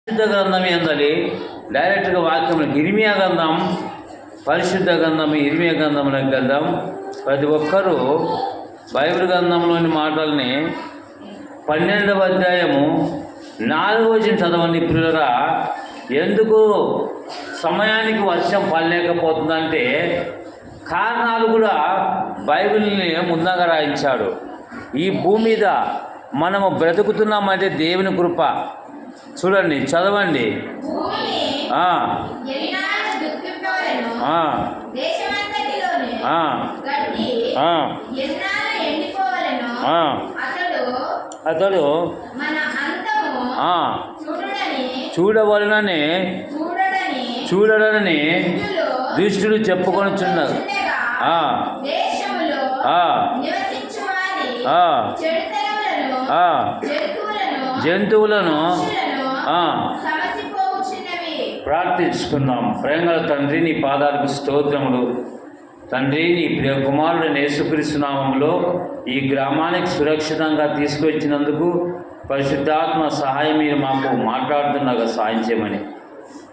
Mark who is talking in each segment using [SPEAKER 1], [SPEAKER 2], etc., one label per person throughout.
[SPEAKER 1] పరిశుద్ధ గ్రంథం ఏందని డైరెక్ట్గా వాక్యం ఇర్మియా గ్రంథం, పరిశుద్ధ గ్రంథం ఇర్మియా గ్రంథంలోకి వెళ్దాం. ప్రతి ఒక్కరూ బైబిల్ గ్రంథంలోని మాటల్ని 12వ అధ్యాయము 4వ వచనం చదవండి ప్రియులారా. ఎందుకు సమయానికి వర్షం పడలేకపోతుందంటే కారణాలు కూడా బైబిల్ని ముందుగా రాయించాడు. ఈ భూమి మీద మనము బ్రతుకుతున్నామంటే దేవుని కృప. చూడండి, చదవండి. అతడు చూడవలనని దుష్టుడు చెప్పుకొనుచున్నారు. జంతువులను ప్రార్థించుకుందాం. ప్రేమగల తండ్రి, నీ పాదాలకు స్తోత్రములు. తండ్రి, నీ ప్రియ కుమారుడైన యేసుక్రీస్తు నామములో ఈ గ్రామానికి సురక్షితంగా తీసుకొచ్చినందుకు పరిశుద్ధాత్మ సహాయం మీరు మాకు మాట్లాడుతున్నాగా సాయం చేయమని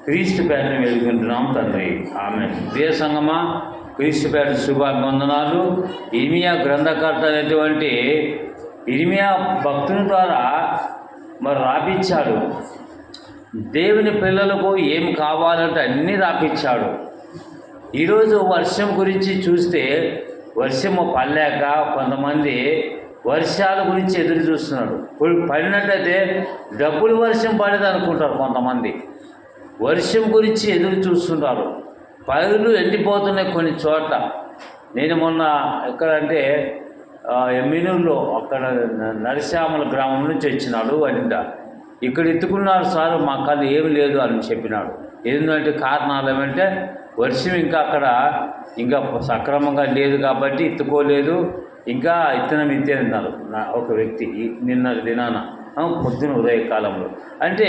[SPEAKER 1] క్రీస్తు పేటను వెలుగుకుంటున్నాం తండ్రి. ఆమె ప్రియ సంగమా, క్రీస్తు పేట శుభాభివందనాలు. ఇర్మియా గ్రంథకర్త అనేటువంటి ఇర్మియా భక్తుని ద్వారా మరి రాపించాడు. దేవుని పిల్లలకు ఏం కావాలంటే అన్నీ రాపించాడు. ఈరోజు వర్షం గురించి చూస్తే వర్షము పడలేక కొంతమంది వర్షాల గురించి ఎదురు చూస్తున్నాడు. పడినట్టయితే డబ్బులు వర్షం పడేది అనుకుంటారు కొంతమంది. వర్షం గురించి ఎదురు చూస్తున్నారు. పైర్లు ఎండిపోతున్నాయి కొన్ని చోట్ల. నేను మొన్న ఎక్కడంటే ఎమ్మినూరులో అక్కడ నరసామల గ్రామం నుంచి వచ్చినాడు. అనిట ఇక్కడ ఎత్తుకున్నారు సార్, మా కళ్ళు ఏమి లేదు అని చెప్పినాడు. ఏంటంటే కారణాలు ఏమంటే వర్షం ఇంకా అక్కడ ఇంకా సక్రమంగా లేదు కాబట్టి ఎత్తుకోలేదు. ఇంకా ఇత్తనం ఇత్తేన్నారు ఒక వ్యక్తి నిన్న దినాన పొద్దున ఉదయకాలంలో. అంటే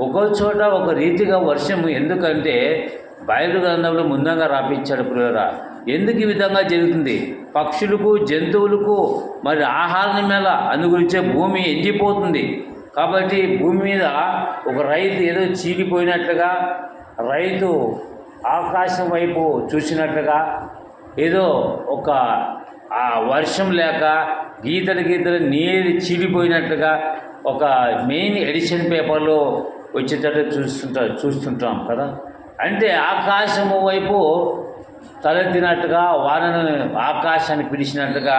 [SPEAKER 1] ఒక్కో చోట ఒక రీతిగా వర్షం. ఎందుకంటే బైబిల్ గ్రంథంలో ముందుగా రాపించాడు ప్రియులారా. ఎందుకు ఈ విధంగా జరుగుతుంది? పక్షులకు, జంతువులకు మరి ఆహారం మేళ అందుగురించే భూమి ఎండిపోతుంది. కాబట్టి భూమి మీద ఒక రైతు ఏదో చీలిపోయినట్లుగా, రైతు ఆకాశం వైపు చూసినట్లుగా, ఏదో ఒక వర్షం లేక గీతలు నీరు చీలిపోయినట్లుగా ఒక మెయిన్ ఎడిషన్ పేపర్లో వచ్చేటట్టు చూస్తుంటాం కదా. అంటే ఆకాశము వైపు తలెత్తినట్టుగా, వానను ఆకాశాన్ని పిలిచినట్టుగా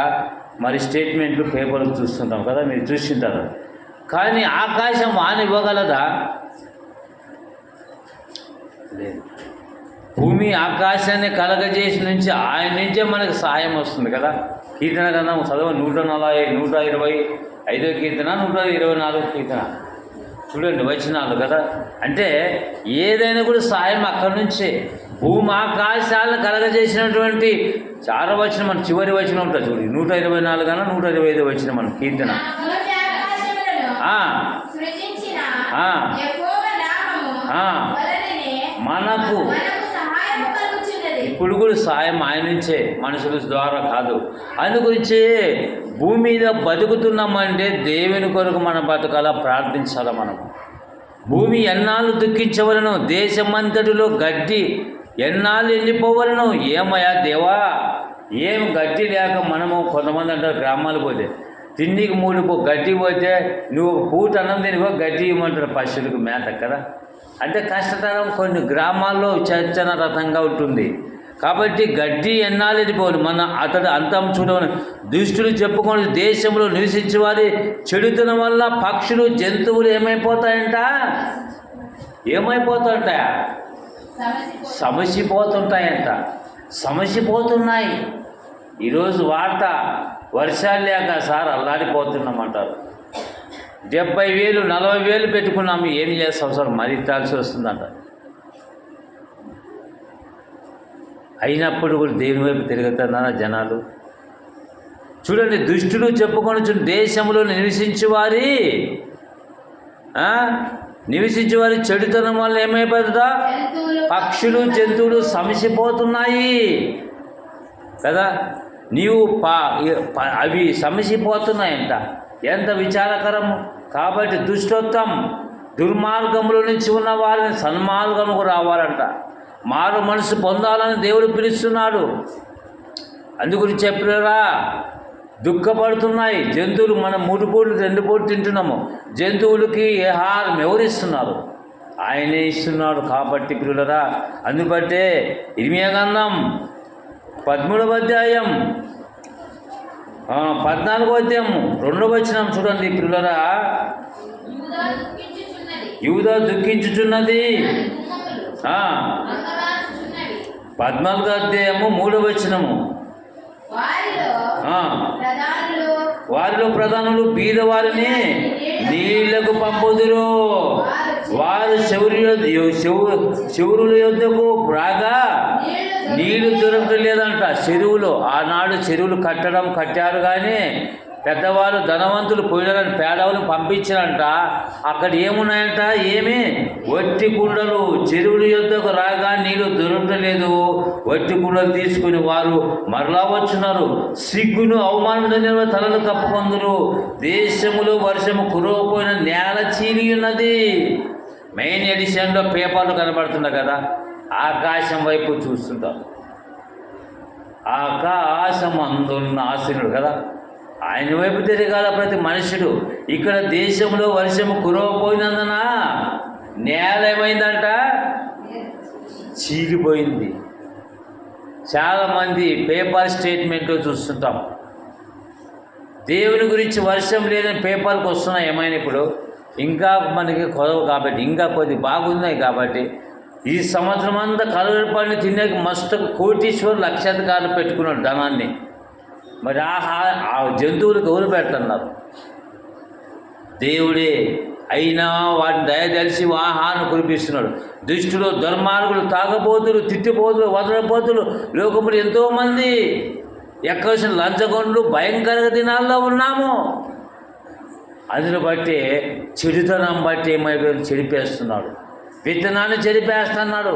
[SPEAKER 1] మరి స్టేట్మెంట్లు పేపర్లు చూస్తుంటాం కదా, మీరు చూస్తుంటారు. కానీ ఆకాశం వాన ఇవ్వగలదా? లేదు. భూమి ఆకాశాన్ని కలగజేసి నుంచి ఆయన నుంచే మనకు సహాయం వస్తుంది కదా. కీర్తన గ్రంథం చదవ 125వ కీర్తన, 124వ కీర్తన చూడండి వచనాలు కదా. అంటే ఏదైనా కూడా సాయం అక్కడి నుంచే. భూమి ఆకాశాలను కలగజేసినటువంటి చాలా వచనం మన చివరి వచనం ఉంటుంది చూడండి, 124 అన్న 125 వచనం మన కీర్తన. మనకు ఇప్పుడు కూడా సాయం ఆయన నుంచే, మనుషుల ద్వారా కాదు. అందుగురించి భూమి మీద బతుకుతున్నామంటే దేవుని కొరకు మనం బతకాలా, ప్రార్థించాలా. మనం భూమి ఎన్నాళ్ళు దుఃఖించవలను, దేశమంతటిలో గడ్డి ఎన్నాళ్ళు ఎండిపోవలను. ఏమయ్యా దేవా, ఏం గడ్డి లేక మనము కొంతమంది అంటారు గ్రామాలు పోతే తిండికి మూడుకో గడ్డి పోతే నువ్వు పూట అన్నం తినిపో గడ్డి ఇవ్వమంటారు పశువులకు మేత కదా. అంటే కష్టతరం కొన్ని గ్రామాల్లో చర్చన రథంగా ఉంటుంది. కాబట్టి గడ్డి ఎన్నాళ్ళు ఎండిపోవాలి. అతడు అంతం చూడవని దుష్టులు చెప్పుకొని దేశంలో నివసించే వారి చెడుతనం వల్ల పక్షులు, జంతువులు ఏమైపోతాయంట? సమసిపోతున్నాయి. ఈరోజు వార్త వర్షాలు లేక సార్ అల్లాడిపోతున్నామంటారు. 70,000 40,000 పెట్టుకున్నాము, ఏం చేస్తాం సార్, మరీ ఇత్తాల్సి వస్తుందంట. అయినప్పుడు కూడా దేవుని వైపు తిరుగుతున్నారా జనాలు? చూడండి, దుష్టులు చెప్పుకొని దేశంలో నివసించేవారి చెడుతనం వల్ల ఏమైపోతుందా? పక్షులు, జంతువులు సమసిపోతున్నాయి కదా. అవి సమసిపోతున్నాయంట. ఎంత విచారకరము. కాబట్టి దుష్టత్వం దుర్మార్గంలో నుంచి ఉన్న వారిని సన్మార్గముకు రావాలంట. మారు మనసు పొందాలని దేవుడు పిలుస్తున్నాడు. అందుగురించి చెప్పారా, దుఃఖపడుతున్నాయి జంతువులు. మనం 3 పూటలు 2 పూటలు తింటున్నాము. జంతువులకి ఆహారం ఎవరిస్తున్నారు? ఆయనే ఇస్తున్నాడు. కాబట్టి పిల్లరా, అందుబట్టే ఇర్మియా గ్రంథం 13వ అధ్యాయం 14వ అధ్యాయం 2వ వచనం చూడండి పిల్లరా. యూదా దుఃఖించుచున్నది. 14వ అధ్యాయము 3వ వచనము. వారిలో ప్రధానులు బీదవారిని నీళ్లకు పంపుదురు. వారు శివురుల యొద్దకు రాగా నీళ్లు దొరకలేదంట. చెరువులు, ఆనాడు చెరువులు కట్టారు కానీ పెద్దవాళ్ళు ధనవంతులు పోయినారని పేదవాళ్ళు పంపించారంట. అక్కడ ఏమున్నాయంట? ఏమి వట్టి కుండలు. చెరువుల యొద్దకు రాగా నీళ్లు దొరకలేదు. వట్టి కుండలు తీసుకుని వారు మరలా వచ్చినారు. సిగ్గును అవమానం తలలు కప్పుకొందురు. దేశములో వర్షము కురవపోయిన నేల చీలి ఉన్నది. మెయిన్ ఎడిషన్లో పేపర్లు కనబడుతున్నాయి కదా, ఆకాశం వైపు చూస్తుంటాం. ఆకాశం అందున్న ఆశీనుడు కదా, ఆయన వైపు తిరగాల ప్రతి మనుషుడు. ఇక్కడ దేశంలో వర్షము కురవపోయినందున నేల ఏమైందంట? చీలిపోయింది. చాలామంది పేపర్ స్టేట్మెంట్లో చూస్తుంటాం. దేవుని గురించి వర్షం లేదని పేపర్కి వస్తున్నాయి. ఏమైనా ఇప్పుడు ఇంకా మనకి కొరవ కాబట్టి, ఇంకా కొద్ది బాగున్నాయి కాబట్టి ఈ సంవత్సరం అంతా కలవరపడిని తినేకి మస్తు కోటీశ్వరులు లక్షాధికారులు పెట్టుకున్నాడు ధనాన్ని. మరి ఆ జంతువులకు ఎవరు పెడుతున్నారు? దేవుడే. అయినా వాటిని దయదలిసి ఆహారం కురిపిస్తున్నాడు. దుష్టులు, దుర్మార్గులు, తాగబోతులు, తిట్టిపోతులు, వదలబోతులు లోకములు ఎంతోమంది ఎక్కవలసిన లంచగొండ్లు భయంకర దినాల్లో ఉన్నాము. అందును బట్టి చెడుతనం బట్టి ఏమైపోయి చెడిపేస్తున్నాడు. విత్తనాన్ని చెడిపేస్తున్నాడు.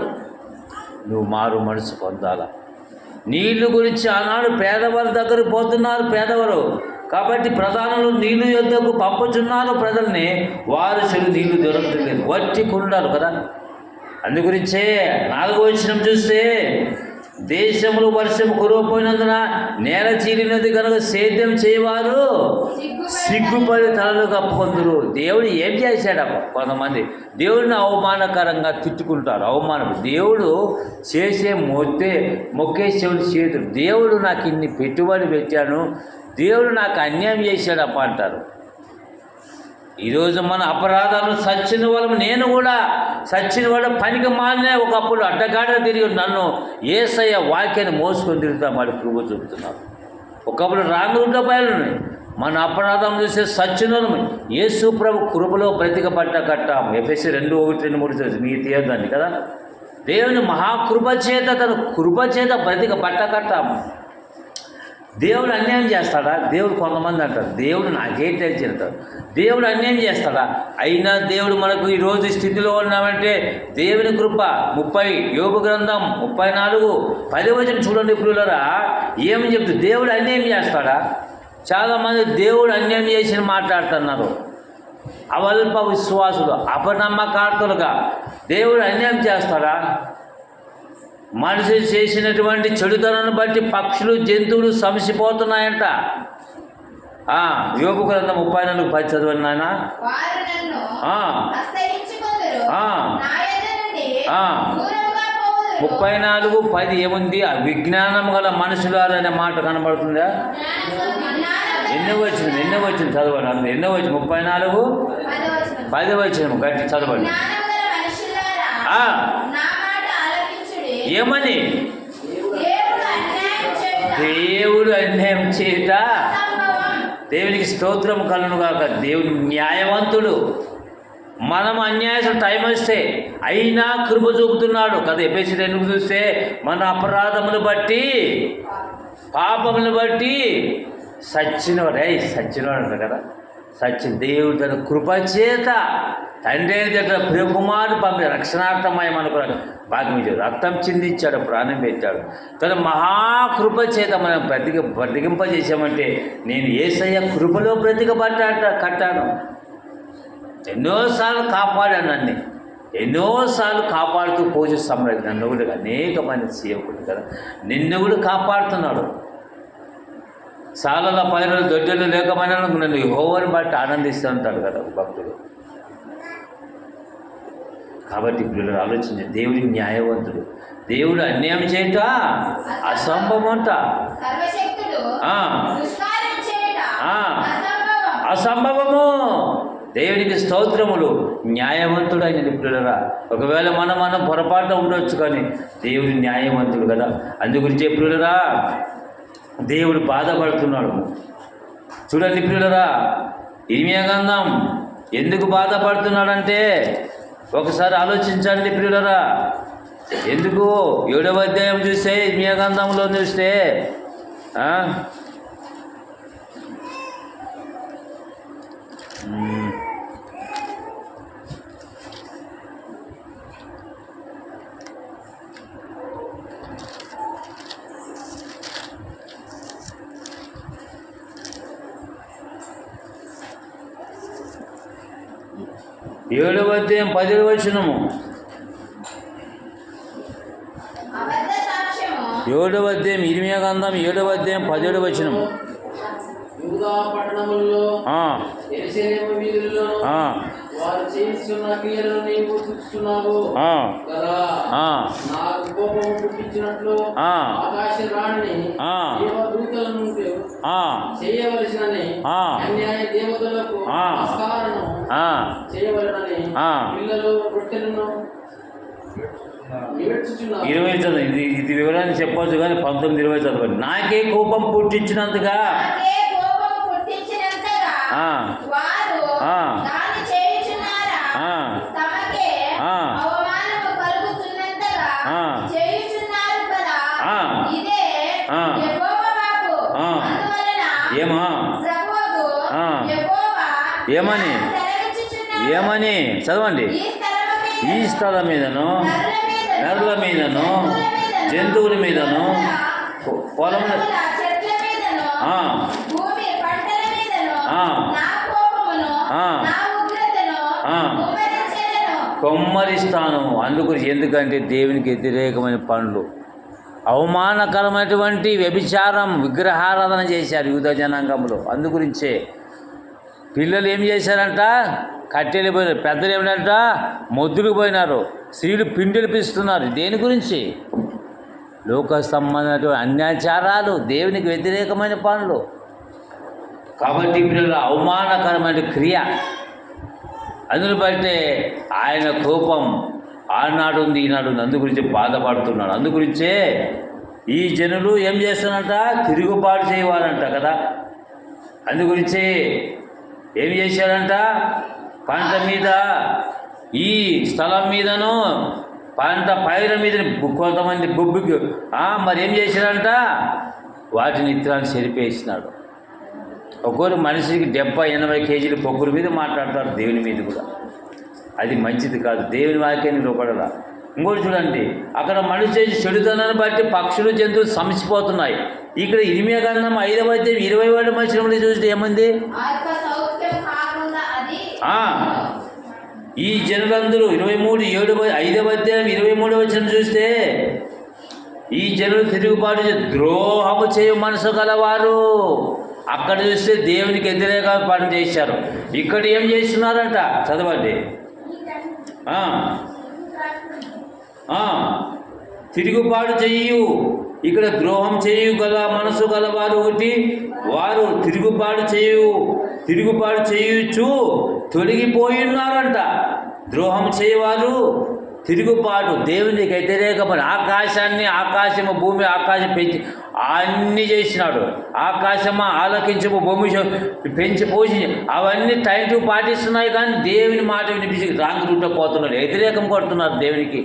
[SPEAKER 1] నువ్వు మారు మనసు పొందాలా. నీళ్ళు గురించి ఆనాడు పేదవారి దగ్గరకు పోతున్నారు పేదవారు కాబట్టి ప్రధానులు నీళ్ళు యొద్దకు పంపుచున్నారు ప్రజల్ని. వారు చెడు నీళ్లు దొరకట్లేదు, వట్టి కుండాలు కదా. అందుగురించే 4వ వచనం చూస్తే, దేశంలో వర్షం కురవపోయినందున నేల చీలినది కనుక సేద్యం చేయవారు సిగ్గుపడి తలలు కప్పుకొందురు. దేవుడు ఏం చేశాడప్ప? కొంతమంది దేవుడిని అవమానకరంగా తిట్టుకుంటారు. అవమానం. దేవుడు చేసే మొక్కేసేవాడు చేతుడు. దేవుడు నాకు ఇన్ని పెట్టుబడి పెట్టాను, దేవుడు నాకు అన్యాయం చేశాడప్ప అంటారు. ఈరోజు మన అపరాధాలు సచ్చిన వాళ్ళం. నేను కూడా సచ్చిన వాళ్ళ పనికి మాలినే ఒకప్పుడు అడ్డగాడ తిరిగి నన్ను యేసయ్య వాక్యాన్ని మోసుకొని తిరుగుతాం. వాడు కృప చూపుతున్నారు. ఒకప్పుడు రాంగుంట బయలున్నాయి. మన అపరాధం చూసే సచ్చినోను యేసు ప్రభు కృపలో బ్రతికబట్ట కట్టాము. ఎఫెసీ 2:1-2-3 మీకు తీయద్దండి కదా. దేవుని మహాకృప చేత, తన కృప చేత బ్రతికబట్ట కట్టాము. దేవుడు అన్యాయం చేస్తాడా? దేవుడు కొంతమంది అంటారు దేవుడు నాకేంటి అంటారు. దేవుడు అన్యాయం చేస్తాడా? అయినా దేవుడు మనకు ఈరోజు స్థితిలో ఉన్నామంటే దేవుని కృప. యోబు గ్రంథం 34:10 చూడండి పిల్లరా, ఏమని చెప్తుంది? దేవుడు అన్యాయం చేస్తాడా? చాలామంది దేవుడు అన్యాయం చేసి మాట్లాడుతున్నారు. అవల్ప విశ్వాసులు, అపనమ్మకార్తలుగా. దేవుడు అన్యాయం చేస్తాడా? మనిషి చేసినటువంటి చెడుతనాన్ని బట్టి పక్షులు, జంతువులు సమసిపోతున్నాయంట. యోబు గ్రంథం 34:10 చదవండి నాయన. 34:10 ఏముంది? విజ్ఞానం గల మనుషులారు అనే మాట కనబడుతుందా? ఎన్నో వచ్చింది చదవండి. అందులో ఎన్నో వచ్చింది? 34:10 గట్టి చదవండి. ఏమని? దేవుడు అన్యాయం చేత దేవునికి స్తోత్రం కలుగును గాక. దేవుడు న్యాయవంతుడు. మనం అన్యాయం టైం వస్తే అయినా కృప చూపుతున్నాడు కదా. ఎఫెసీ 2 చూస్తే మన అపరాధములు బట్టి, పాపములు బట్టి సచ్చినవాడు అంటారు కదా. దేవుడు తన కృపచేత తండ్రి దగ్గర ప్రియకుమారుడు పంపి రక్షణార్థమయం అనుకున్నాడు. భాగ్యం ఇచ్చాడు, రక్తం చిందించాడు, ప్రాణం పెట్టాడు. తన మహాకృప చేత మనం బ్రతికింపజేసామంటే నేను యేసయ్య కృపలో కట్టాను. ఎన్నోసార్లు కాపాడాను నన్ను, ఎన్నోసార్లు కాపాడుతూ పోషిస్తున్నాడు. నన్ను కూడా అనేక మంది సేవకుడు కదా, నిన్ను కూడా కాపాడుతున్నాడు. సాలల పైరలు దొడ్డలు లేకపోయినా నన్ను యెహోవాని బట్టి ఆనందిస్తూ ఉంటాడు కదా భక్తుడు. కాబట్టి పిల్లలు ఆలోచించి, దేవుడి న్యాయవంతుడు, దేవుడు అన్యాయం చేయట అసంభవం అంట, అసంభవము. దేవునికి స్తోత్రములు. న్యాయవంతుడు ఆయన పిల్లరా. ఒకవేళ మనం పొరపాటు ఉండొచ్చు, కానీ దేవుడు న్యాయవంతుడు కదా. అందుగురించి పిల్లరా దేవుడు బాధపడుతున్నాడు. చూడండి పిల్లరా, ఇర్మియా గ్రంథం ఎందుకు బాధపడుతున్నాడంటే ఒకసారి ఆలోచించండి పిల్లరా. ఎందుకు 7వ అధ్యాయం చూస్తే, ఇర్మియా గ్రంథంలో చూస్తే 7వ అధ్యాయం 10వ వచనము. 7వ అధ్యాయం ఇర్మియా గ్రంథం 7వ అధ్యాయం 17వ వచనము.
[SPEAKER 2] వారు చేస్తున్న క్రియలను నీవు చూస్తున్నావు కదా. నాకు కోపం పుట్టించినట్లు ఆకాశ రాణిని దేవదూతలను చేయవలసినని అన్యాయ దేవతలకు నమస్కారం చేయవలనని పిల్లలు రొట్టెలను
[SPEAKER 1] 20 ఇది వివరాన్ని చెప్పవచ్చు, కానీ 19-20 చదవండి. నాకే కోపం పుట్టించినంతగా ఏమని చదవండి. ఈ స్థలం మీదను, నరుల మీదను, జంతువుల మీదను, పొలం కొమ్మరిస్తాను. ఎందుకంటే దేవునికి వ్యతిరేకమైన పనులు, అవమానకరమైనటువంటి వ్యభిచారం, విగ్రహారాధన చేశారు యూద జనాంగంలో. అందుగురించే పిల్లలు ఏం చేశారంట, కట్టెలు పోయినారు. పెద్దలు ఏమిటంట, మొద్దులకు పోయినారు. స్త్రీలు పిండిలు పిస్తున్నారు. దేని గురించి? లోక సంబంధమైన అన్యాచారాలు, దేవునికి వ్యతిరేకమైన పనులు. కాబట్టి పిల్లలు అవమానకరమైన క్రియ. అందుని బట్టే ఆయన కోపం ఆనాడు ఉంది, ఈనాడు ఉంది. అందు గురించి బాధపడుతున్నాడు. అందు గురించే ఈ జనులు ఏం చేస్తారంట, తిరుగుబాటు చేయవాలంట కదా. అందు గురించి ఏం చేశారంట, పంట మీద, ఈ స్థలం మీదను, పంట పైర మీద కొంతమంది బొబ్బుకి మరి ఏం చేశారంట, వాటిని ఇత్తనాన్ని చెరిపేసినాడు. ఒక్కొరు మనిషికి 70-80 కేజీల పొక్కుల మీద మాట్లాడతారు, దేవుని మీద కూడా. అది మంచిది కాదు, దేవుని వాక్యాన్ని లోపడలా. ఇంకోటి చూడండి, అక్కడ మనిషి చేసి చెడుతనాన్ని బట్టి పక్షులు, జంతువులు సమసిపోతున్నాయి. ఇక్కడ ఇర్మియా గ్రంథం 5వ అధ్యాయం 20వ వచనంలో చూస్తే ఏముంది, ఈ జనులందరూ 5వ అధ్యాయం 23వ వచనం చూస్తే, ఈ జనులు తిరుగుబాటు ద్రోహము చేయు మనసు గలవారు. అక్కడ చూస్తే దేవునికి వ్యతిరేక పని చేశారు. ఇక్కడ ఏం చేస్తున్నారంట, చదవండి. తిరుగుబాటు చెయ్యు, ఇక్కడ ద్రోహం చేయు గల మనసు గలవారు ఒకటి, వారు తిరుగుబాటు చేయుచు తొలగిపోయి ఉన్నారంట. ద్రోహం చేయవారు, తిరుగుబాటు, దేవునికి వ్యతిరేకమైన ఆకాశము భూమి ఆకాశం పెంచి అన్నీ చేసినాడు. ఆకాశమా ఆలకించము, భూమి పెంచి పోషించి, అవన్నీ టైం టు పాటిస్తున్నాయి. కానీ దేవుని మాట వినిపించి రాంగ్ రూట్లో పోతున్నాడు, వ్యతిరేకం కొడుతున్నారు దేవునికి.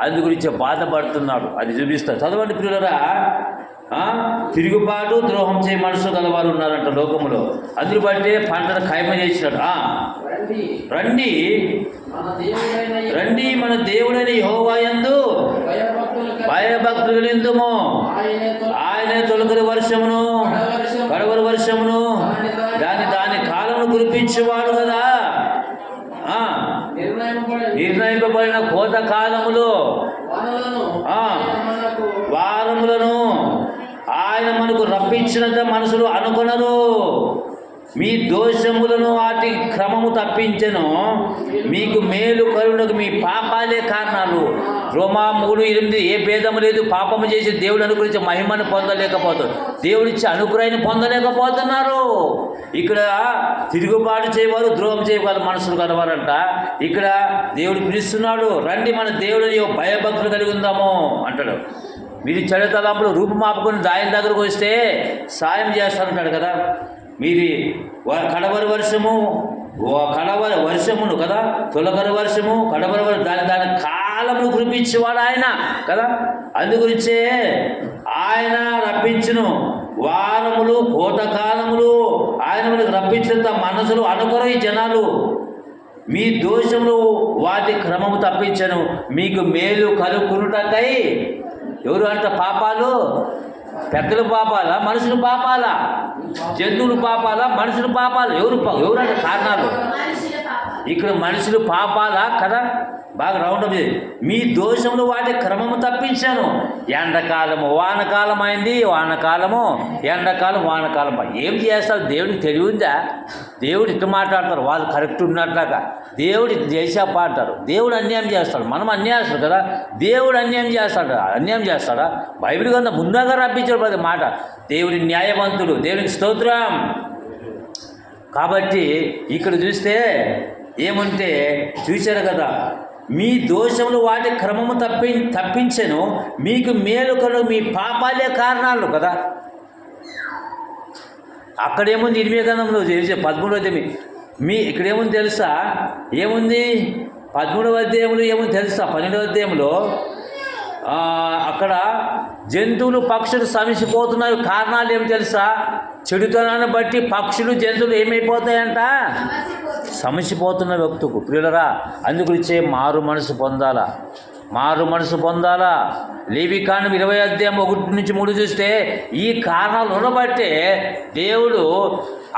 [SPEAKER 1] అందు గురించి బాధపడుతున్నాడు. అది చూపిస్తారు, చదవండి పిల్లరా. తిరుగుబాటు, ద్రోహం చేయ మనసు గలవారు ఉన్నారంట లోకములో. అందుని బట్టే పంటను ఖాయమ చేసినాడు. రండి మన దేవుడైన యెహోవా యందు భయభక్తులు కలిగిందుము. ఆయనే తొలకరి వర్షమును, కడవరి వర్షమును, దాని కాలమును కురిపించేవాడు కదా. చేయబడిన కోతకాలములో
[SPEAKER 2] వారలను
[SPEAKER 1] ఆ.
[SPEAKER 2] మనకు
[SPEAKER 1] వారములను ఆయన మనకు రప్పించినంత మనసులు అనుకొనరు. మీ దోషములను వాటి క్రమము తప్పించెను, మీకు మేలు కరుణకు మీ పాపాలే కారణాలు. రోమా 3:8 ఏ భేదము లేదు. పాపము చేసి దేవుడు అనుగ్రహించే మహిమను పొందలేకపోతారు, దేవుడిచ్చే అనుగ్రహాన్ని పొందలేకపోతున్నారు. ఇక్కడ తిరుగుబాటు చేయవారు, ద్రోహం చేయవారు మనసులు కలవారంట. ఇక్కడ దేవుడు పిలుస్తున్నాడు, రండి మన దేవుడిని భయభక్తులు కలిగి ఉందాము అంటాడు. మీరు చెడు తలంపులు రూపుమాపుకొని ఆయన దగ్గరకు వస్తే సాయం చేస్తానంటాడు కదా. మీది కడవరి వర్షము కడవరి వర్షమును కదా, తొలకరి వర్షము కడవరి దాని కాలమును కురిపించేవాడు ఆయన కదా. అందుగురించే ఆయన రప్పించును వారములు కోతకాలములు ఆయన మనకు రప్పించినంత మనసులు అనుకొర ఈ జనాలు. మీ దోషములు వాటి క్రమము తప్పించను, మీకు మేలు కలుగునుటకై. ఎవరు అంట పాపాలు? పెద్దల పాపాలా, మనుషుల పాపాలా? జంతువుల పాపాలా, మనుషుల పాపాలు? ఎవరంటే కారణాలు? ఇక్కడ మనుషులు పాపాలా కదా. బాగా రౌండ్ అప్ చేయండి. మీ దోషములు వాటి క్రమము తప్పించాను. ఎండాకాలము వానకాలం అయింది, వానకాలము ఎండాకాలం వానకాలం. ఏం చేస్తారు? దేవుడికి తెలివిందా? దేవుడు ఇట్లా మాట్లాడతారు, వాళ్ళు కరెక్ట్ ఉన్నట్లాగా. దేవుడు ఇట్లా చేసాప అంటారు. దేవుడు అన్యాయం చేస్తాడు, మనం అన్యాయం చేస్తాడు కదా. దేవుడు అన్యాయం చేస్తాడా? బైబిల్ కన్నా ముందుగా రప్పించాడు ప్రతి మాట. దేవుడి న్యాయవంతుడు, దేవునికి స్తోత్రం. కాబట్టి ఇక్కడ చూస్తే ఏమంటే చూశారు కదా, మీ దోషములు వాటి క్రమము తప్పించెను, మీకు మేలు కలుగు మీ పాపాలే కారణాలు కదా. అక్కడేముంది 8వ గ్రంథంలో 13వ అధ్యాయం. ఇక్కడేముంది తెలుసా? ఏముంది 13వ అధ్యాయంలో ఏముంది తెలుసా? 12వ అధ్యాయంలో అక్కడ జంతువులు పక్షులు సమసిపోతున్నాయి. కారణాలు ఏమి తెలుసా? చెడుతనాన్ని బట్టి పక్షులు జంతువులు ఏమైపోతాయంట? సమసిపోతున్న వ్యక్తుకు ప్రియులరా. అందుగురించే మారు మనసు పొందాలా. లేవికాండం 20వ అధ్యాయం 1-3 చూస్తే ఈ కారణాలు ఉండబట్టే దేవుడు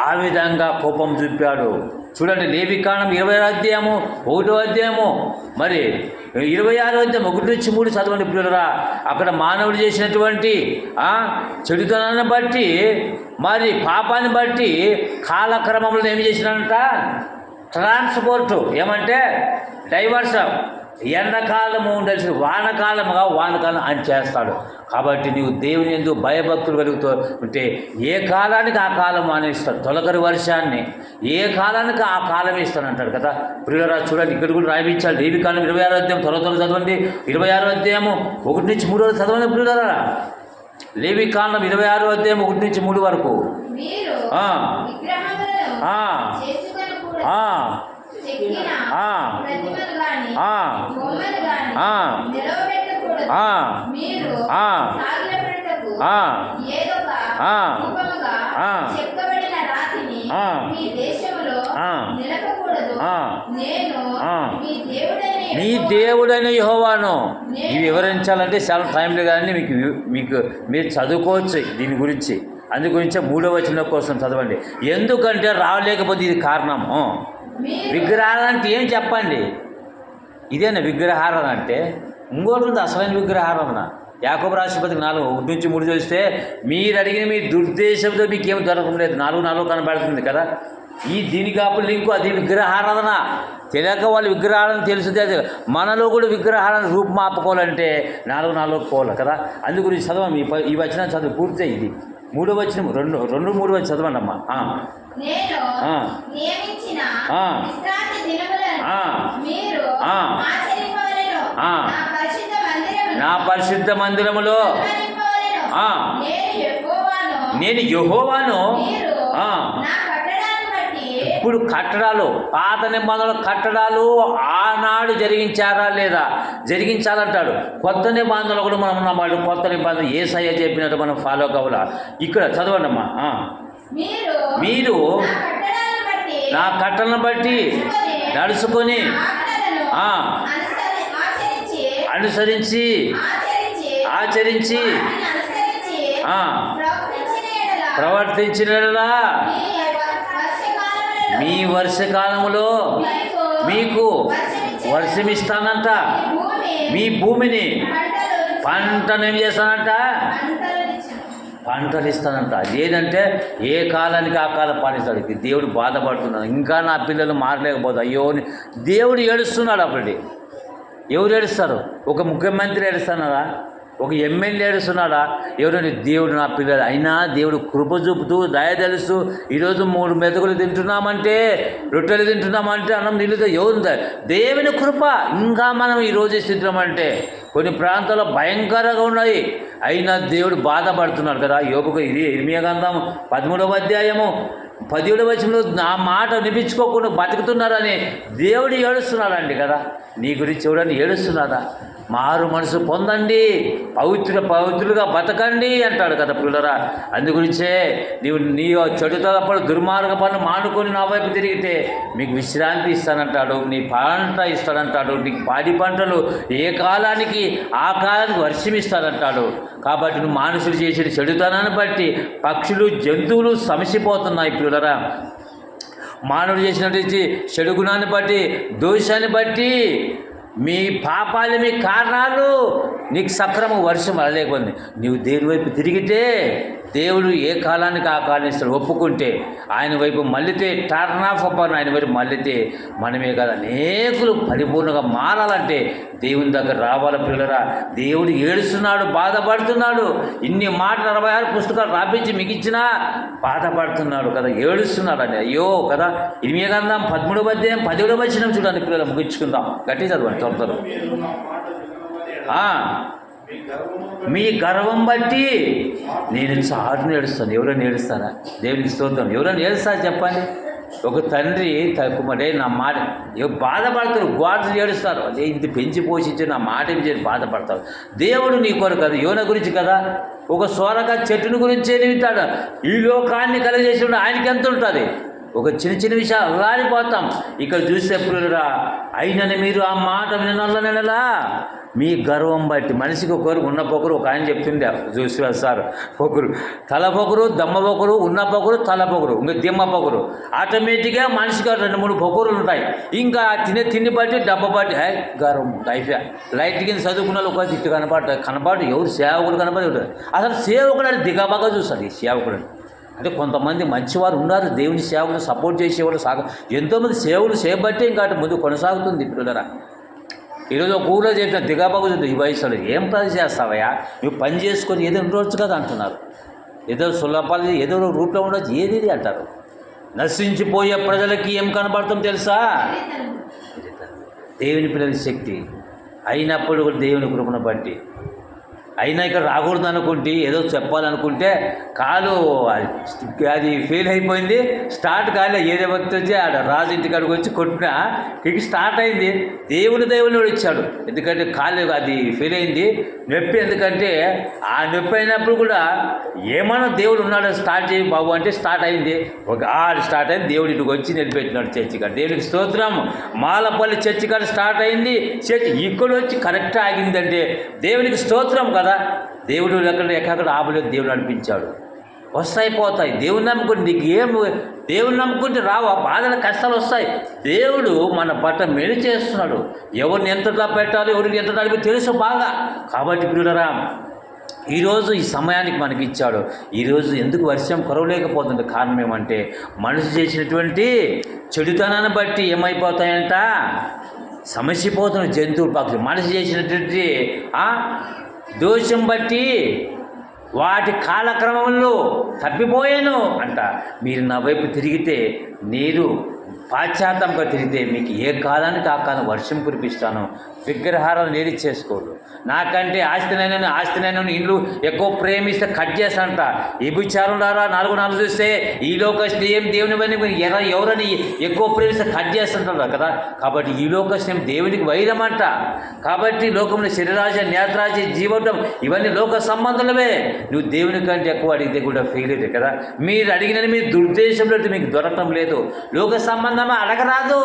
[SPEAKER 1] ఆ విధంగా కోపం చూపాడు. చూడండి, లేవికాండం 20వ అధ్యాయము 1వ అధ్యాయము మరి 26వ అధ్యాయం 1-3 చదవండి ప్రియులరా. అక్కడ మానవుడు చేసినటువంటి చెడుతనాన్ని బట్టి మరి పాపాన్ని బట్టి కాలక్రమంలో ఏమి చేసినాడంట? ట్రాన్స్పోర్టు ఏమంటే డైవర్షన్. ఎండాకాలము ఉండాల్సి వానకాలం అని చేస్తాడు. కాబట్టి నీవు దేవుని యందు భయభక్తులు కలుగుతూ ఉంటే ఏ కాలానికి ఆ కాలం అనేస్తాడు. తొలకరి వర్షాన్ని ఏ కాలానికి ఆ కాలం ఇస్తానంటాడు కదా. ప్రియులరా చూడండి, ఇక్కడ కూడా రాయించాలి. లేవికాండం 26వ అధ్యాయం త్వర చదవండి. 26వ అధ్యాయము 1-3 చదవండి ప్రియులరా. లేవికాండం 26వ అధ్యాయం 1-3 వరకు. నీ దేవుడైన యెహోవాను. ఇవి వివరించాలంటే చాలా టైంలో కానీ మీరు చదువుకోవచ్చు దీని గురించి. అందుగురించే 3వ వచనం కోసం చదవండి. ఎందుకంటే రాలేకపోతే ఇది కారణము. విగ్రహాలు అంటే ఏం చెప్పండి? ఇదేనా విగ్రహారాధన అంటే? ఇంకోటి ఉంది అసలైన విగ్రహారాధన. యాకోబు రాష్ట్రపతికి 4:1-3 చూస్తే మీరు అడిగిన మీ దుర్దేశంతో మీకు ఏం దొరకడం లేదు. 4 కనబడుతుంది కదా. దీనికి అప్పుడు లింకు అది విగ్రహారాధన. తెలియక వాళ్ళు విగ్రహాలను తెలుసుదే. మనలో కూడా విగ్రహాలను రూపుమాపుకోవాలంటే 4 పోవాలి కదా. అందుగురించి చదవండి. ఈ వచనం చదువు పూర్తి. ఇది 3వ వచనం 2-3 వచ్చి చదవండి అమ్మా. నా పరిశుద్ధ మందిరములో నేను యెహోవాను. ఇప్పుడు కట్టడాలు, పాత నిబంధనల కట్టడాలు ఆనాడు జరిగించారా లేదా? జరిగించాలంటాడు. కొత్త నిబంధనలు కూడా మనం ఉన్నాం. కొత్త నిబంధన యేసయ్య చెప్పినట్టు మనం ఫాలో కావాలా. ఇక్కడ చదవండి అమ్మా. మీరు నా కట్టలను బట్టి నడుచుకొని అనుసరించి ఆచరించి ప్రవర్తించినలా మీ వర్షకాలములో మీకు వర్షం ఇస్తానంట,
[SPEAKER 3] భూమి
[SPEAKER 1] మీ భూమిని
[SPEAKER 3] పంటలు
[SPEAKER 1] ఏం చేస్తానంట,
[SPEAKER 3] పంటలు
[SPEAKER 1] పంటలు ఇస్తానంట. ఏదంటే ఏ కాలానికి ఆ కాలం పాటిస్తాడు. దేవుడు బాధపడుతున్నాడు, ఇంకా నా పిల్లలు మారలేకపోతే అయ్యో దేవుడు ఏడుస్తున్నాడు. అప్పటి ఎవరు ఏడుస్తారు? ఒక ముఖ్యమంత్రి ఏడుస్తున్నాడా? ఒక ఎమ్మెల్యే ఏడుస్తున్నాడా? ఎవరైనా దేవుడు నా పిల్లలు అయినా దేవుడు కృప చూపుతూ దయ తెలుస్తూ ఈరోజు 3 మెతుకులు తింటున్నామంటే, రొట్టెలు తింటున్నామంటే, అన్నం నీళ్ళతో ఎవరు? దేవుని కృప. ఇంకా మనం ఈరోజు తింటున్నామంటే కొన్ని ప్రాంతాల్లో భయంకరంగా ఉన్నాయి, అయినా దేవుడు బాధపడుతున్నాడు కదా. యోబుకు ఇది ఇర్మియా గ్రంథం 13వ అధ్యాయము 17వ వచనంలో నా మాట వినిపించుకోకుండా బతుకుతున్నారని దేవుడు ఏడుస్తున్నాడండి కదా. నీ గురించి ఎవడని ఏడుస్తున్నాడా? మారు మనసు పొందండి, పవిత్రులుగా బతకండి అంటాడు కదా పిల్లరా. అందుగురించే నీ చెడు తలపడు దుర్మార్గ పనులు మానుకొని నా వైపు తిరిగితే మీకు విశ్రాంతి ఇస్తానంటాడు, నీ పంట ఇస్తాడంటాడు, నీకు పాడి పంటలు ఏ కాలానికి ఆ కాలానికి వర్షం ఇస్తాడంటాడు. కాబట్టి నువ్వు మనుషులు చేసిన చెడుతనాన్ని బట్టి పక్షులు జంతువులు సమసిపోతున్నాయి పిల్లరా. మానవుడు చేసినటువంటి చెడు గుణాన్ని బట్టి, దోషాన్ని బట్టి, మీ పాపాలు, మీ కారణాలు నీకు సక్రమ వర్షం అలలేకుంది. నీవు దేవుని వైపు తిరిగితే దేవుడు ఏ కాలానికి ఆ కాలం ఇస్తాడు. ఒప్పుకుంటే ఆయన వైపు మళ్ళితే, టర్న్ ఆఫ్ అపాన్ ఆయన వైపు మళ్ళితే మనమే కదా అనేకులు పరిపూర్ణంగా మారాలంటే దేవుని దగ్గర రావాల పిల్లరా. దేవుడు ఏడుస్తున్నాడు, బాధపడుతున్నాడు. ఇన్ని మాటలు 66 పుస్తకాలు రాపించి మీకు ఇచ్చినా బాధపడుతున్నాడు కదా, ఏడుస్తున్నాడు అని. అయ్యో కదా. ఇర్మియా గ్రంథం 13వ అధ్యాయం 17వ వచనం చూడండి పిల్లలు, ముగించుకుందాం. గట్టి చదవండి త్వరతరు. మీ గర్వం బట్టి నేను చాటును ఏడుస్తాను. ఎవరైనా ఏడుస్తారా? దేవునికి స్తోత్రం. ఎవరైనా ఏడుస్తారా చెప్పండి? ఒక తండ్రి కుమారుడే నా మాట బాధపడతారు, గోడలు ఏడుస్తారు. అదే ఇంత పెంచి పోషించి నా మాట ఏం చేసి బాధపడతారు. దేవుడు నీ కొరకు కదా, యోన గురించి కదా, ఒక సోరక చెట్టుని గురించే వింటాడు. ఈ లోకాన్ని కలిగజేసి ఆయనకి ఎంత ఉంటుంది? ఒక చిన్న విషయాలు అల్లాడిపోతాం. ఇక్కడ చూస్తే పిల్లరా, అయినని మీరు ఆ మాట వినలా మీ గర్వం బట్టి. మనిషికి ఒకరు ఉన్న పొగరు, ఒక ఆయన చెప్తుండే చూసి సార్, పొగరు తల పొగరు, దమ్మ పొగరు, ఉన్న పొగరు, తల పొగరు, ఇంకా దిమ్మ పొగరు. ఆటోమేటిక్గా మనిషికి 2-3 పొగరులు ఉంటాయి. ఇంకా తిండి బట్టి, డబ్బ బట్టి గర్వం లైఫే. లైట్ కింద చదువుకున్న వాళ్ళు ఒక తిట్టు కనపడు ఎవరు సేవకుడు కనపడి. అసలు సేవకుడు అని దిగబాగా చూస్తారు. ఈ సేవకుడు అంటే కొంతమంది మంచివారు ఉన్నారు, దేవుని సేవకులు సపోర్ట్ చేసేవాళ్ళు ఎంతోమంది సేవలు చేయబట్టే ఇంకా ముందు కొనసాగుతుంది పిల్లరా. ఈరోజు ఒక ఊళ్ళో చెప్పిన దిగాబాగు ఈ వయసులో ఏం పని చేస్తావయ్యా, నువ్వు పని చేసుకొని ఏదో ఉండవచ్చు కదా అంటున్నారు. ఏదో సులభాలు ఏదో రూట్లో ఉండొచ్చు, ఏది అంటారు. నశించిపోయే ప్రజలకి ఏం కనబడుతుందో తెలుసా? దేవుని పిల్లల శక్తి. అయినప్పుడు కూడా దేవుని కృపను బట్టి. అయినా ఇక్కడ రాకూడదు అనుకుంటే, ఏదో చెప్పాలనుకుంటే కాలు అది ఫెయిల్ అయిపోయింది, స్టార్ట్ కాలే. ఏదే వ్యక్తి వచ్చి ఆడ రాజు ఇంటికాడికి వచ్చి కొట్టినా కిక్ స్టార్ట్ అయింది. దేవుని ఇచ్చాడు. ఎందుకంటే కాలు అది ఫెయిల్ అయింది, నొప్పి. ఎందుకంటే ఆ నొప్పి అయినప్పుడు కూడా ఏమన్నా దేవుడు ఉన్నాడు, స్టార్ట్ చేయి బాబు అంటే స్టార్ట్ అయింది. ఒక స్టార్ట్ అయింది. దేవుడు ఇంటికి వచ్చి నిలిపెట్టినాడు చర్చి కాడ. దేవునికి స్తోత్రం. మాలపల్లి చర్చి కాడ స్టార్ట్ అయింది. చర్చి ఇక్కడ వచ్చి కరెక్ట్ ఆగిందంటే దేవునికి స్తోత్రం కదా. దేవుడు ఎక్కడ ఆపలేదు, దేవుడు నడిపించాడు. వస్తాయి దేవుని నమ్ముకుంటే నీకు దేవుని నమ్ముకుంటే రావు, బాధలు కష్టాలు వస్తాయి. దేవుడు మన పట్ల మేలు చేస్తున్నాడు. ఎవరిని ఎంతలా పెట్టాలో, ఎవరికి ఎంత నడిపి తెలుసు బాగా. కాబట్టి ప్రియులరా, ఈరోజు ఈ సమయానికి మనకి ఇచ్చాడు. ఈరోజు ఎందుకు వర్షం కురవలేకపోతుంది? కారణం ఏమంటే మనిషి చేసినటువంటి చెడుతనాన్ని బట్టి ఏమైపోతాయంట, సమస్యపోతున్న జంతువులు, పక్షులు. మనిషి చేసినటువంటి దోషం బట్టి వాటి కాలక్రమంలో తప్పిపోయాను అంట. మీరు నా వైపు తిరిగితే, నేను పాశ్చాత్తంగా తిరిగితే మీకు ఏ కాలానికి ఆ కాలం వర్షం కురిపిస్తాను. విగ్రహాలను నేడి చేసుకోరు. నాకంటే ఆస్తినైనా ఇల్లు ఎక్కువ ప్రేమిస్తే కట్ చేస్తానంట. ఈ విచారంలారా 4 చూస్తే ఈ లోకస్నేహం దేవుని పని ఎవరని ఎక్కువ ప్రేమిస్తే కట్ చేస్తుంటారు కదా. కాబట్టి ఈ లోకస్నేహం దేవునికి వైరమంట. కాబట్టి లోకంలో శరీరాశ, నేత్రాశ, జీవటం ఇవన్నీ లోక సంబంధాలవే. నువ్వు దేవుని కంటే ఎక్కువ అడిగితే కూడా ఫెయిల్ కదా. మీరు అడిగినది మీ దుర్దేశంలో మీకు దొరకటం లేదు. లోక సంబంధమే అడగరాదు.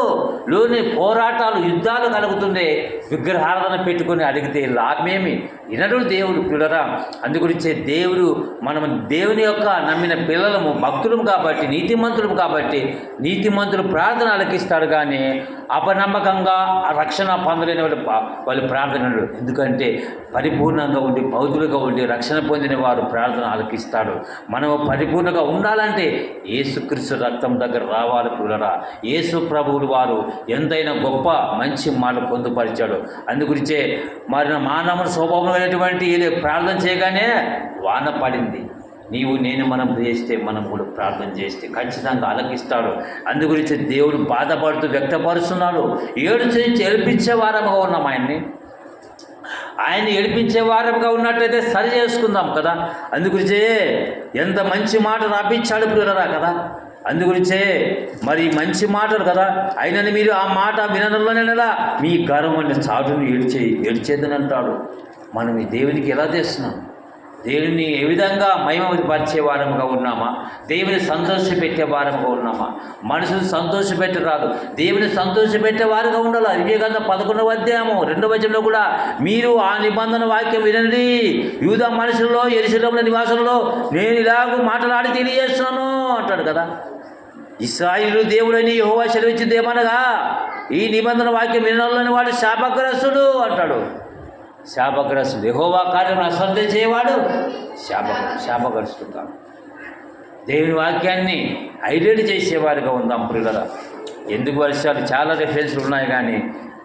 [SPEAKER 1] లోని పోరాటాలు, యుద్ధాలు కలుగుతుండే. విగ్రహారాధన పెట్టుకొని అడిగితే లాభమేమి? వినడు దేవుడు పిల్లరా. అందుగురించే దేవుడు మనం దేవుని యొక్క నమ్మిన పిల్లలము, భక్తులము కాబట్టి, నీతిమంతులము కాబట్టి, నీతిమంతులు ప్రార్థన అలకిస్తాడు. కానీ అపనమ్మకంగా రక్షణ పొందలేని వాళ్ళు ప్రార్థనలు. ఎందుకంటే పరిపూర్ణంగా ఉండి, పౌతులుగా ఉండి, రక్షణ పొందిన వారు ప్రార్థన ఆలకిస్తాడు. మనం పరిపూర్ణంగా ఉండాలంటే యేసుక్రీస్తు రక్తం దగ్గర రావాలి పిల్లరా. యేసు ప్రభువులు వారు ఎంతైనా గొప్ప మంచి మాట పొందుపరిచాడు. అందుగురించే మరి మానవుని స్వభావం అనేటువంటి ప్రార్థన చేయగానే వాన పడింది. నీవు నేను మనం చేస్తే, మనం కూడా ప్రార్థన చేస్తే ఖచ్చితంగా ఆలకిస్తాడు. అందుగురించి దేవుడు బాధపడుతూ వ్యక్తపరుస్తున్నాడు. ఏడుచి ఏడిపించే వారముగా ఉన్నాం ఆయన్ని ఏడిపించే వారముగా ఉన్నట్లయితే సరి చేసుకుందాం కదా. అందుగురించే ఎంత మంచి మాట రాపించాడు పిల్లరా కదా. అందుగురించే మరి మంచి మాటలు కదా. అయినని మీరు ఆ మాట వినడంలోనేలా మీ గర్వం చాటును ఏడ్చేదని అంటాడు. మనం ఈ దేవునికి ఎలా చేస్తున్నాం? దేవుని ఏ విధంగా మహిమపరిచే వారముగా ఉన్నామా? దేవుని సంతోషపెట్టే వారముగా ఉన్నామా? మనుషులు సంతోషపెట్టి రాదు, దేవుని సంతోషపెట్టే వారుగా ఉండాలి. ఇవేగంగా 11వ అధ్యాయము 2వ వచనంలో కూడా మీరు ఆ నిబంధన వాక్యం వినండి. యూదా మనుషుల్లో, యెరూషలేములో నివాసంలో నేను ఇలాగూ మాట్లాడి తెలియజేస్తున్నాను అంటాడు కదా. ఇశ్రాయేలు దేవుడని యెహోవా సెలవిచ్చింది ఏమనగా, ఈ నిబంధన వాక్యం వినడంలోని వాడు శాపగ్రస్తుడు అంటాడు. శాపగ్రస్తుడు. యెహోవా కార్యం అశ్రద్ధ చేయవాడు శాపగ్రస్తుడు కాదు. దేవుని వాక్యాన్ని హైలైట్ చేసేవారుగా ఉందాం ప్రియులరా. ఎందుకు వర్షాలు చాలా రిఫరెన్స్లు ఉన్నాయి. కానీ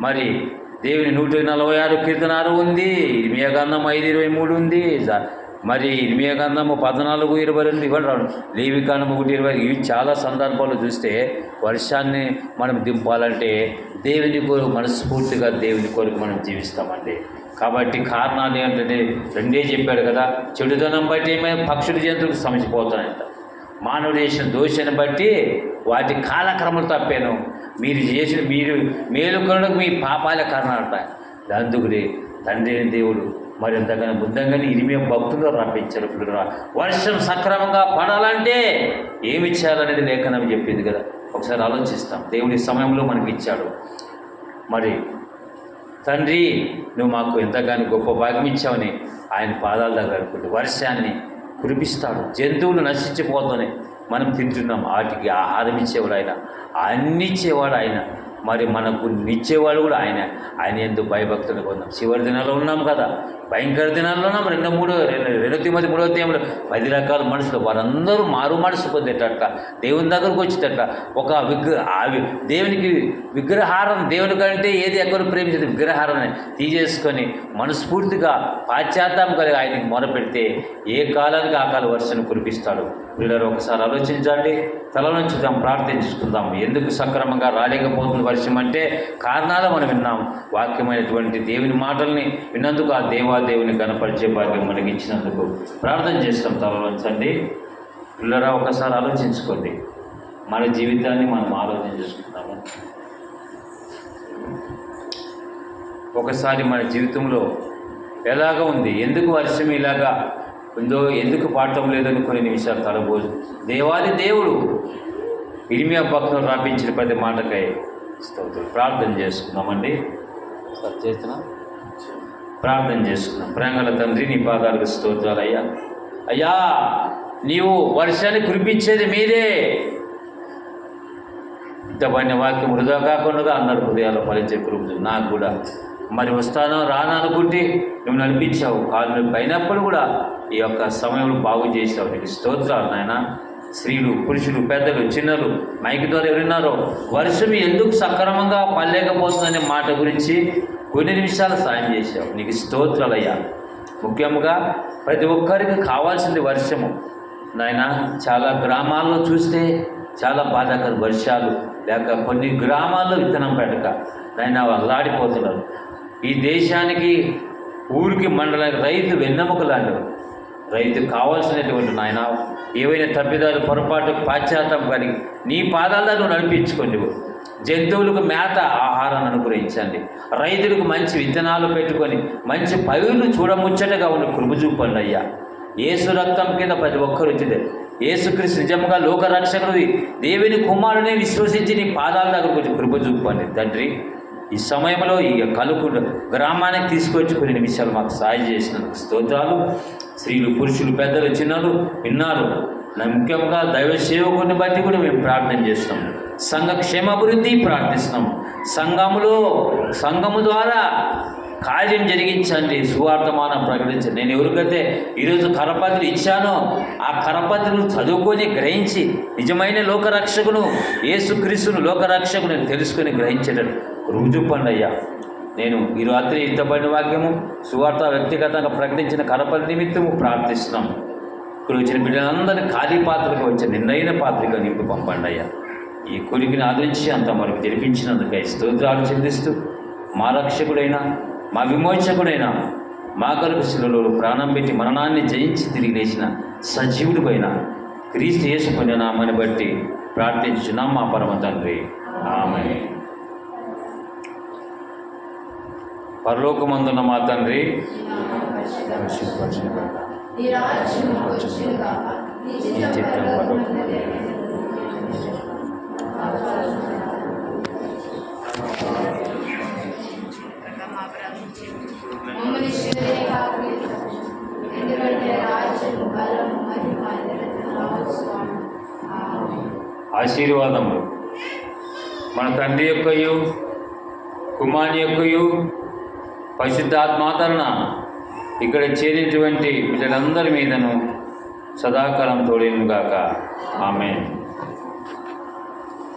[SPEAKER 1] మరి దేవుని 146 కీర్తనాలు ఉంది, ఇర్మియా గ్రంథం 5:23 ఉంది, మరి ఇర్మియా గ్రంథము 14:22 ఇవ్వడం, లేవికాండం 1:20. ఇవి చాలా సందర్భాలు చూస్తే వర్షాన్ని మనం దింపాలంటే దేవుని కొరకు మనస్ఫూర్తిగా దేవుని కొరకు మనం జీవిస్తామండి. కాబట్టి కారణాలు ఏంటంటే 2 చెప్పాడు కదా. చెడుదనం బట్టి ఏమైనా పక్షులు, జంతువులకు సమసిపోతాయంట. మానవుడు చేసిన దోషాన్ని బట్టి వాటి కాలక్రమలు తప్పాను. మీరు మేలుకొనడానికి మీ పాపాలే కారణాలంట. అందుకుని తండ్రి దేవుడు మరి ఎంతగానో బుద్ధంగానే ఇరిమియా భక్తులు రప్పించారు. వర్షం సక్రమంగా పడాలంటే ఏమి ఇచ్చారనేది లేఖనం చెప్పింది కదా. ఒకసారి ఆలోచిస్తాం. దేవుడి సమయంలో మనకి ఇచ్చాడు. మరి తండ్రి నువ్వు మాకు ఎంతగానో గొప్ప భాగ్యం ఇచ్చావని ఆయన పాదాల దగ్గర అనుకుంటూ వర్షాన్ని కురిపిస్తాడు. జంతువులు నశించిపోతాయి, మనం తింటున్నాం. వాటికి ఆహారం ఇచ్చేవాడు ఆయన, అన్ని ఇచ్చేవాడు ఆయన. మరి మనకు నిచ్చేవాడు కూడా ఆయన ఎందుకు భయభక్తులు పొందాం. చివరి దినాల్లో ఉన్నాం కదా, భయంకర దినాల్లో ఉన్నాం. 2 తిమోతి 3వ అధ్యాయంలో 10 రకాల మనుషులు వారందరూ మారు మనసు పొందేటట్ట, దేవుని దగ్గరకు వచ్చేటట్ట ఒక దేవునికి విగ్రహారం, దేవుని కంటే ఏది ఎక్కువ ప్రేమించేది విగ్రహారాన్ని తీసేసుకొని మనస్ఫూర్తిగా పాశ్చాత్తాపం కలిగి ఆయనకి మొరపెడితే ఏ కాలానికి ఆ కాల వర్షాన్ని కురిపిస్తాడు. వీళ్ళని ఒకసారి ఆలోచించండి, తల నుంచి ప్రార్థించుకుందాం. ఎందుకు సక్రమంగా రాలేకపోతుంది వర్షం అంటే కారణాలు మనం విన్నాం. వాక్యమైనటువంటి దేవుని మాటల్ని విన్నందుకు ఆ దేవాదేవుని కనపరిచే భాగ్యం మనకి ఇచ్చినందుకు ప్రార్థన చేస్తాం. తలలోంచండి పిల్లరా, ఒకసారి ఆలోచించుకోండి. మన జీవితాన్ని మనం ఆలోచన చేసుకుంటాము. ఒకసారి మన జీవితంలో ఎలాగ ఉంది, ఎందుకు వర్షం ఇలాగా ఉందో, ఎందుకు పాడటం లేదని కొన్ని నిమిషాలు తలబోదు. దేవాది దేవుడు ఇర్మియా భక్తులు రాపించిన ప్రతి మాటకై స్తోత్రం. ప్రార్థన చేసుకున్నామండి. చేస్తున్నా ప్రార్థన చేసుకున్నాం. ప్రేమగల తండ్రి, నీ పాదాలకు స్తోత్రాలు అయ్యా. అయ్యా, నీవు వర్షాన్ని కురిపించేది మీరే. ఇంతపైన వాక్యం వృధా కాకుండా అందరి హృదయాల్లో ఫలించే కృప నాకు కూడా మరి వస్తానో రాను అనుకుంటే నువ్వు నడిపించావు. కాళ్ళు అయినప్పుడు కూడా ఈ యొక్క సమయంలో బాగు చేసావు. నీకు స్తోత్రాలు నాయన. స్త్రీలు, పురుషులు, పెద్దలు, చిన్నలు మైకి ద్వారా ఎవరున్నారో వర్షం ఎందుకు సక్రమంగా పడలేకపోతుందనే మాట గురించి కొన్ని నిమిషాలు సాయం చేశావు. నీకు స్తోత్రాలయ్యా. ముఖ్యంగా ప్రతి ఒక్కరికి కావాల్సింది వర్షము నాయన. చాలా గ్రామాల్లో చూస్తే చాలా బాధాకర వర్షాలు లేక కొన్ని గ్రామాల్లో విత్తనం పెట్టక నాయన అల్లాడిపోతున్నారు. ఈ దేశానికి, ఊరికి, మండలానికి రైతు వెన్నెముక లాంటివి. రైతు కావాల్సినటువంటి నాయన ఏవైనా తప్పిదాలు, పొరపాటు, పాశ్చాత్తాపం కలిగి నీ పాదాల్లో నువ్వు నడిపించుకోండి. జంతువులకు మేత ఆహారాన్ని అనుగ్రహించండి. రైతులకు మంచి విత్తనాలు పెట్టుకొని మంచి పైర్లు చూడముచ్చటగా ఉన్న కృప చూపండి అయ్యా. యేసు రక్తం కింద ప్రతి ఒక్కరు వచ్చింది. యేసుక్రీస్తు నిజంగా లోకరక్షకుడిది, దేవుని కుమారుని విశ్వసించి నీ పాదాల దగ్గరకు వచ్చి కృప చూపండి తండ్రి. ఈ సమయంలో ఈ కలుకుడు గ్రామానికి తీసుకొచ్చి కొన్ని నిమిషాలు మాకు సాయం చేసినందుకు స్తోత్రాలు. స్త్రీలు, పురుషులు, పెద్దలు, చిన్నలు విన్నారు. ముఖ్యంగా దైవ సేవకుని బట్టి కూడా మేము ప్రార్థన చేస్తున్నాం. సంఘ క్షేమాభివృద్ధి ప్రార్థిస్తున్నాం. సంఘము ద్వారా కార్యం జరిగించండి, సువార్తమానం ప్రకటించండి. నేను ఎవరికైతే ఈరోజు కరపత్రులు ఇచ్చానో ఆ కరపత్రులు చదువుకొని గ్రహించి నిజమైన లోకరక్షకును యేసుక్రీస్తును లోకరక్షకుని తెలుసుకొని గ్రహించేటట్టు రుజుపండి అయ్యా. నేను ఈ రాత్రి ఇంతబడిన వాక్యము సువార్త వ్యక్తిగతంగా ప్రకటించిన కరపత్ర నిమిత్తము ప్రార్థిస్తున్నాం. ఇక్కడ వచ్చిన బిడ్డలందరినీ ఖాళీ పాత్రకు వచ్చే నిండైన పాత్రగా నింపి పంపండి అయ్యా. ఈ కొలికిని ఆదరించి అంత మనకు జరిపించినందుకై స్తోత్రాలు చెల్లిస్తూ మా రక్షకుడైన మా విమోచకుడైన మా కొరకు శిలువలో ప్రాణం పెట్టి మరణాన్ని జయించి తిరిగి లేచిన సజీవుడి పైన క్రీస్తు యేసు పుణ్య నామాన్ని బట్టి ప్రార్థించున్నాం మా పరమ తండ్రి, ఆమేన్. పరలోకమందున్న మా తండ్రి,
[SPEAKER 3] నీ రాజ్యము వచ్చును గాక, నీ చిత్తం పరలోకమున మమ్మల్ని శరీరే కాకు, ఎందుకంటే రాజ్యము బలము మహిమ నిరంతరము స్వామి. ఆమేన్.
[SPEAKER 1] ఆశీర్వాదములు మన తండ్రి యొక్కయు కుమారుని యొక్కయు పరిశుద్ధాత్మాతరణ ఇక్కడ చేరినటువంటి వీళ్ళందరి మీదను సదాకాలం తోడేను గాక. ఆమేన్.